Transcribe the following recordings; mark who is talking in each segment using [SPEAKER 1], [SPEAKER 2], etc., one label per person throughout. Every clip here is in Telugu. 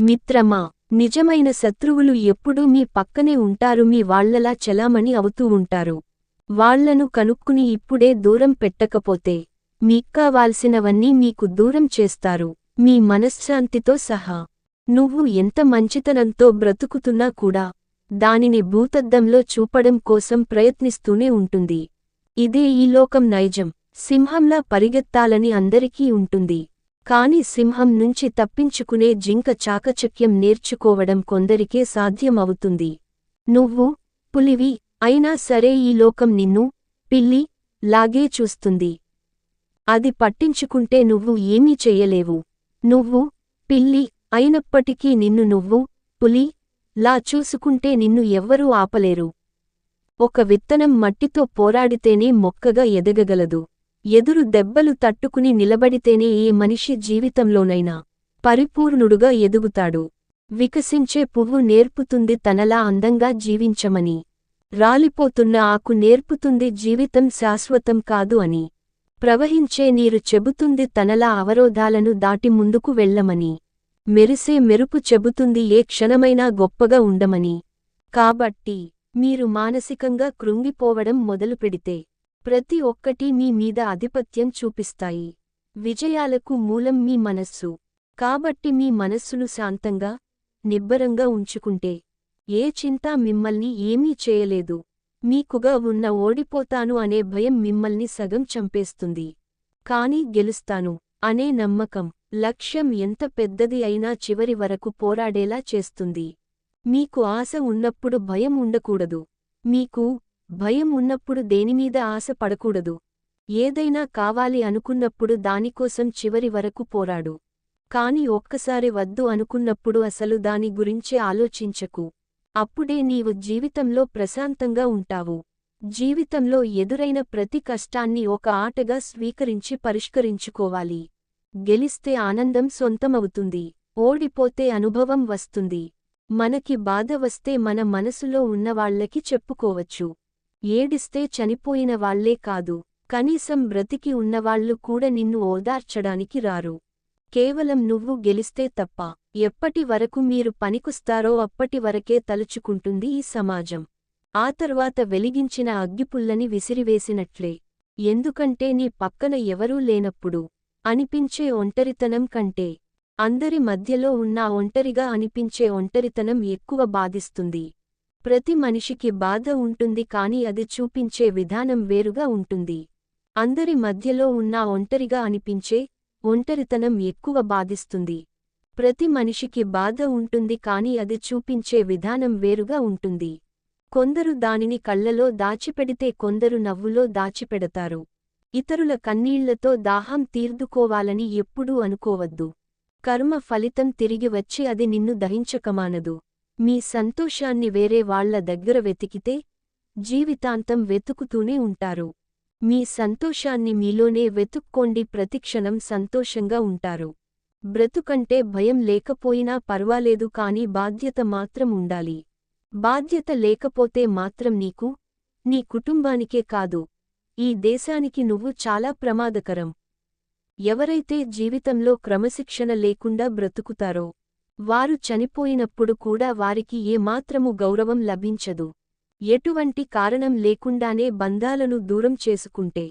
[SPEAKER 1] మిత్రమా, నిజమైన శత్రువులు ఎప్పుడూ మీ పక్కనే ఉంటారు. మీ వాళ్లలా చెలామణి అవుతూ ఉంటారు. వాళ్లను కనుక్కుని ఇప్పుడే దూరం పెట్టకపోతే మీక్కావాల్సినవన్నీ మీకు దూరం చేస్తారు, మీ మనశ్శాంతితో సహా. నువ్వు ఎంత మంచితనంతో బ్రతుకుతున్నా కూడా దానిని భూతద్దంలో చూపడం కోసం ప్రయత్నిస్తూనే ఉంటుంది. ఇదే ఈ లోకం నైజం. సింహంలా పరిగెత్తాలని అందరికీ ఉంటుంది, కాని సింహం నుంచి తప్పించుకునే జింక చాకచక్యం నేర్చుకోవడం కొందరికే సాధ్యమవుతుంది. నువ్వు పులివి అయినా సరే ఈ లోకం నిన్ను పిల్లి లాగే చూస్తుంది. అది పట్టించుకుంటే నువ్వు ఏమీ చెయ్యలేవు. నువ్వు పిల్లి అయినప్పటికీ నిన్ను నువ్వు పులి లా చూసుకుంటే నిన్ను ఎవ్వరూ ఆపలేరు. ఒక విత్తనం మట్టితో పోరాడితేనే మొక్కగా ఎదగగలదు. ఎదురు దెబ్బలు తట్టుకుని నిలబడితేనే ఏ మనిషి జీవితంలోనైనా పరిపూర్ణుడుగా ఎదుగుతాడు. వికసించే పువ్వు నేర్పుతుంది తనలా అందంగా జీవించమని. రాలిపోతున్న ఆకు నేర్పుతుంది జీవితం శాశ్వతం కాదు అని. ప్రవహించే నీరు చెబుతుంది తనలా అవరోధాలను దాటి ముందుకు వెళ్ళమని. మెరిసే మెరుపు చెబుతుంది ఏ క్షణమైనా గొప్పగా ఉండమని. కాబట్టి మీరు మానసికంగా కృంగిపోవడం మొదలుపెడితే ప్రతి ఒక్కటీ మీ మీద ఆధిపత్యం చూపిస్తాయి. విజయాలకు మూలం మీ మనస్సు. కాబట్టి మీ మనస్సును శాంతంగా, నిబ్బరంగా ఉంచుకుంటే ఏ చింతా మిమ్మల్ని ఏమీ చేయలేదు. మీకుగా ఉన్న ఓడిపోతాను అనే భయం మిమ్మల్ని సగం చంపేస్తుంది. కానీ గెలుస్తాను అనే నమ్మకం లక్ష్యం ఎంత పెద్దది అయినా చివరి వరకు పోరాడేలా చేస్తుంది. మీకు ఆశ ఉన్నప్పుడు భయం ఉండకూడదు. మీకు భయం ఉన్నప్పుడు దేనిమీద ఆశ పడకూడదు. ఏదైనా కావాలి అనుకున్నప్పుడు దానికోసం చివరి వరకు పోరాడు. కాని ఒక్కసారి వద్దు అనుకున్నప్పుడు అసలు దాని గురించే ఆలోచించకు. అప్పుడే నీవు జీవితంలో ప్రశాంతంగా ఉంటావు. జీవితంలో ఎదురైన ప్రతి కష్టాన్ని ఒక ఆటగా స్వీకరించి పరిష్కరించుకోవాలి. గెలిస్తే ఆనందం సొంతమవుతుంది, ఓడిపోతే అనుభవం వస్తుంది. మనకి బాధ వస్తే మన మనసులో ఉన్నవాళ్లకి చెప్పుకోవచ్చు. ఏడిస్తే చనిపోయిన వాళ్లే కాదు, కనీసం బ్రతికి ఉన్నవాళ్లు కూడా నిన్ను ఓదార్చడానికి రారు. కేవలం నువ్వు గెలిస్తే తప్ప ఎప్పటి వరకు మీరు పనికొస్తారో అప్పటి వరకే తలుచుకుంటుంది ఈ సమాజం. ఆ తర్వాత వెలిగించిన అగ్గిపుల్లని విసిరివేసినట్లే. ఎందుకంటే నీ పక్కన ఎవరూ లేనప్పుడు అనిపించే ఒంటరితనం కంటే అందరి మధ్యలో ఉన్నా ఒంటరిగా అనిపించే ఒంటరితనం ఎక్కువ బాధిస్తుంది. ప్రతి మనిషికి బాధ ఉంటుంది, కాని అది చూపించే విధానం వేరుగా ఉంటుంది. అందరి మధ్యలో ఉన్నా ఒంటరిగా అనిపించే ఒంటరితనం ఎక్కువ బాధిస్తుంది. ప్రతి మనిషికి బాధ ఉంటుంది, కాని అది చూపించే విధానం వేరుగా ఉంటుంది. కొందరు దానిని కళ్లలో దాచిపెడితే కొందరు నవ్వులో దాచిపెడతారు. ఇతరుల కన్నీళ్లతో దాహం తీర్దుకోవాలని ఎప్పుడూ అనుకోవద్దు. కర్మ ఫలితం తిరిగి వచ్చి అది నిన్ను దహించకమానదు. మీ సంతోషాన్ని వేరే వాళ్ల దగ్గర వెతికితే జీవితాంతం వెతుకుతూనే ఉంటారు. మీ సంతోషాన్ని మీలోనే వెతుక్కోండి. ప్రతిక్షణం సంతోషంగా ఉంటారు. బ్రతుకంటే భయం లేకపోయినా పర్వాలేదు, కాని బాధ్యత మాత్రం ఉండాలి. బాధ్యత లేకపోతే మాత్రం నీకు, నీ కుటుంబానికే కాదు, ఈ దేశానికి నువ్వు చాలా ప్రమాదకరం. ఎవరైతే జీవితంలో క్రమశిక్షణ లేకుండా బ్రతుకుతారో వారు చనిపోయినప్పుడు కూడా వారికి ఏమాత్రము గౌరవం లభించదు. ఎటువంటి కారణం లేకుండానే బంధాలను దూరం చేసుకుంటే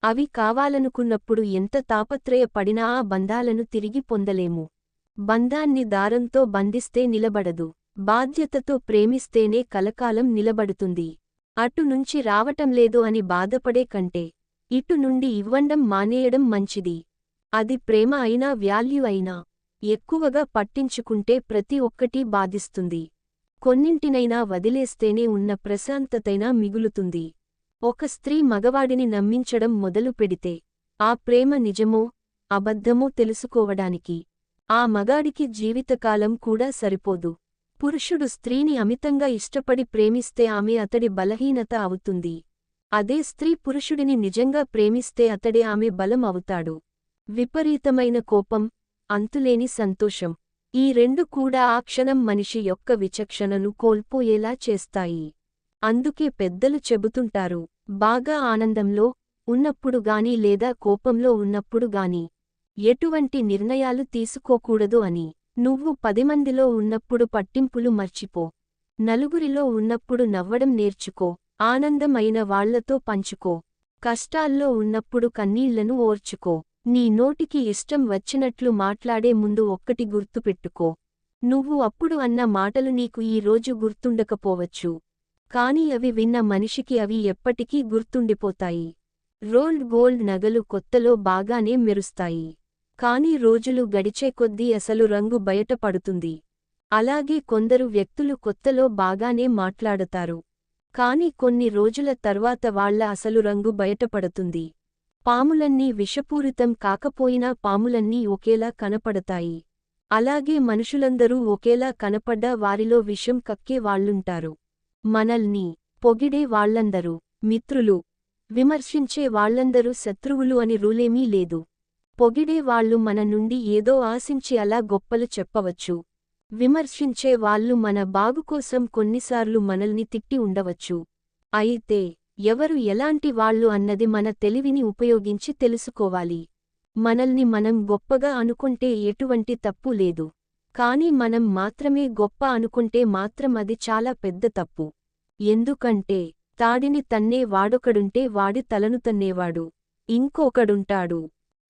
[SPEAKER 1] అవి కావాలనుకున్నప్పుడు ఎంత తాపత్రయపడినా ఆ బంధాలను తిరిగి పొందలేము. బంధాన్ని దారంతో బంధిస్తే నిలబడదు. బాధ్యతతో ప్రేమిస్తేనే కలకాలం నిలబడుతుంది. అటు నుంచి రావటంలేదు అని బాధపడే కంటే ఇటు నుండి ఇవ్వండం మానేయడం మంచిది. అది ప్రేమ అయినా వాల్యూ అయినా ఎక్కువగా పట్టించుకుంటే ప్రతి ఒక్కటీ బాధిస్తుంది. కొన్నింటినైనా వదిలేస్తేనే ఉన్న ప్రశాంతతైనా మిగులుతుంది. ఒక స్త్రీ మగవాడిని నమ్మించడం మొదలు పెడితే ఆ ప్రేమ నిజమో అబద్ధమో తెలుసుకోవడానికి ఆ మగాడికి జీవితకాలం కూడా సరిపోదు. పురుషుడు స్త్రీని అమితంగా ఇష్టపడి ప్రేమిస్తే ఆమె అతడి బలహీనత అవుతుంది. అదే స్త్రీ పురుషుడిని నిజంగా ప్రేమిస్తే అతడే ఆమె బలం అవుతాడు. విపరీతమైన కోపం, అంతులేని సంతోషం, ఈ రెండు కూడా ఆ క్షణం మనిషి యొక్క విచక్షణను కోల్పోయేలా చేస్తాయి. అందుకే పెద్దలు చెబుతుంటారు, బాగా ఆనందంలో ఉన్నప్పుడు గాని లేదా కోపంలో ఉన్నప్పుడు గాని ఎటువంటి నిర్ణయాలు తీసుకోకూడదు అని. నువ్వు 10 మందిలో ఉన్నప్పుడు పట్టింపులు మర్చిపో. నలుగురిలో ఉన్నప్పుడు నవ్వడం నేర్చుకో. ఆనందమైన వాళ్లతో పంచుకో. కష్టాల్లో ఉన్నప్పుడు కన్నీళ్లను ఓర్చుకో. నీ నోటికి ఇష్టం వచ్చినట్లు మాట్లాడే ముందు ఒక్కటి గుర్తుపెట్టుకో. నువ్వు అప్పుడు అన్న మాటలు నీకు ఈ రోజు గుర్తుండకపోవచ్చు. కాని అవి విన్న మనిషికి అవి ఎప్పటికీ గుర్తుండిపోతాయి. రోల్డ్ గోల్డ్ నగలు కొత్తలో బాగానే మెరుస్తాయి. కాని రోజులు గడిచే కొద్దీ అసలు రంగు బయటపడుతుంది. అలాగే కొందరు వ్యక్తులు కొత్తలో బాగానే మాట్లాడతారు. కాని కొన్ని రోజుల తర్వాత వాళ్ళ అసలు రంగు బయటపడుతుంది. పాములన్నీ విషపూరితం కాకపోయినా పాములన్నీ ఒకేలా కనపడతాయి. అలాగే మనుషులందరూ ఒకేలా కనపడ్డా వారిలో విషం కక్కే వాళ్లుంటారు. మనల్ని పొగిడే వాళ్లందరూ మిత్రులు, విమర్శించే వాళ్లందరూ శత్రువులు అని రూలేమీ లేదు. పొగిడే వాళ్ళు మన నుండి ఏదో ఆశించి అలా గొప్పలు చెప్పవచ్చు. విమర్శించే వాళ్ళు మన బాగుకోసం కొన్నిసార్లు మనల్ని తిట్టి ఉండవచ్చు. అయితే ఎవరు ఎలాంటి వాళ్ళు అన్నది మన తెలివిని ఉపయోగించి తెలుసుకోవాలి. మనల్ని మనం గొప్పగా అనుకుంటే ఎటువంటి తప్పు లేదు. కాని మనం మాత్రమే గొప్ప అనుకుంటే మాత్రం అది చాలా పెద్ద తప్పు. ఎందుకంటే తాడిని తన్నే వాడొకడుంటే వాడి తలను తన్నేవాడు ఇంకొకడుంటాడు.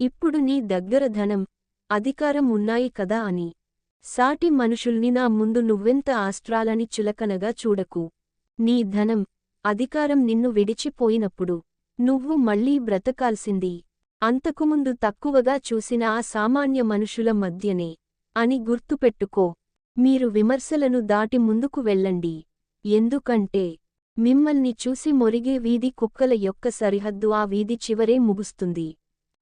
[SPEAKER 1] ఇప్పుడు నీ దగ్గర ధనం, అధికారం ఉన్నాయి కదా అని సాటి మనుషుల్ని నా ముందు నువ్వెంత ఆస్ట్రాలని చులకనగా చూడకు. నీ ధనం, అధికారం నిన్ను విడిచిపోయినప్పుడు నువ్వు మళ్లీ బ్రతకాల్సింది అంతకుముందు తక్కువగా చూసిన ఆ సామాన్య మనుషుల మధ్యనే అని గుర్తుపెట్టుకో. మీరు విమర్శలను దాటి ముందుకు వెళ్ళండి. ఎందుకంటే మిమ్మల్ని చూసి మొరిగే వీధి కుక్కల యొక్క సరిహద్దు ఆ వీధి చివరే ముగుస్తుంది.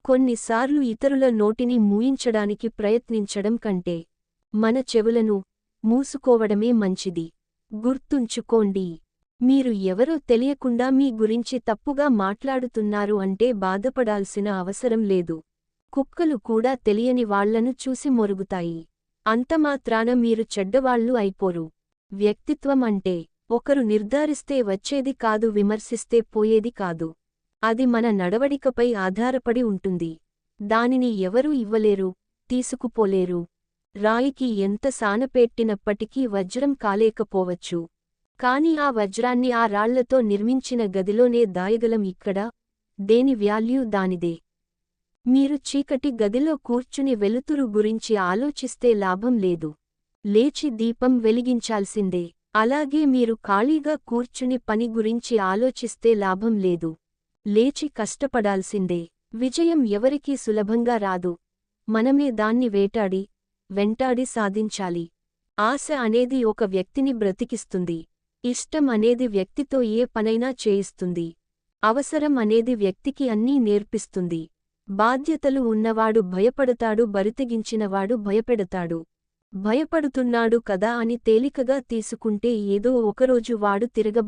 [SPEAKER 1] కొన్నిసార్లు ఇతరుల నోటిని మూయించడానికి ప్రయత్నించడం కంటే మన చెవులను మూసుకోవడమే మంచిది. గుర్తుంచుకోండి, మీరు ఎవరో తెలియకుండా మీ గురించి తప్పుగా మాట్లాడుతున్నారు అంటే బాధపడాల్సిన అవసరం లేదు. కుక్కలు కూడా తెలియని వాళ్లను చూసి మొరుగుతాయి. అంతమాత్రాన మీరు చెడ్డవాళ్లు అయిపోరు. వ్యక్తిత్వం అంటే ఒకరు నిర్ధారిస్తే వచ్చేది కాదు, విమర్శిస్తే పోయేది కాదు. అది మన నడవడికపై ఆధారపడి ఉంటుంది. దానిని ఎవరూ ఇవ్వలేరు, తీసుకుపోలేరు. రాయికి ఎంత సానపెట్టినప్పటికీ వజ్రం కాలేకపోవచ్చు. కాని ఆ వజ్రాన్ని ఆ రాళ్లతో నిర్మించిన గదిలోనే దాయగలం. ఇక్కడ దేని వాల్యూ దానిదే. మీరు చీకటి గదిలో కూర్చుని వెలుతురు గురించి ఆలోచిస్తే లాభం లేదు. లేచి దీపం వెలిగించాల్సిందే. అలాగే మీరు ఖాళీగా కూర్చుని పని గురించి ఆలోచిస్తే లాభం లేదు. లేచి కష్టపడాల్సిందే. విజయం ఎవరికీ సులభంగా రాదు. మనమే దాన్ని వెంటాడి సాధించాలి. ఆశ అనేది ఒక వ్యక్తిని బ్రతికిస్తుంది. ఇష్టం అనేది వ్యక్తితో ఏ పనైనా చేయిస్తుంది. అవసరం అనేది వ్యక్తికి అన్నీ నేర్పిస్తుంది. బాధ్యతలు ఉన్నవాడు భయపడతాడు, బరితెగించినవాడు భయపెడతాడు. భయపడుతున్నాడు కదా అని తేలికగా తీసుకుంటే ఏదో ఒకరోజు వాడు తిరగబడతాడు.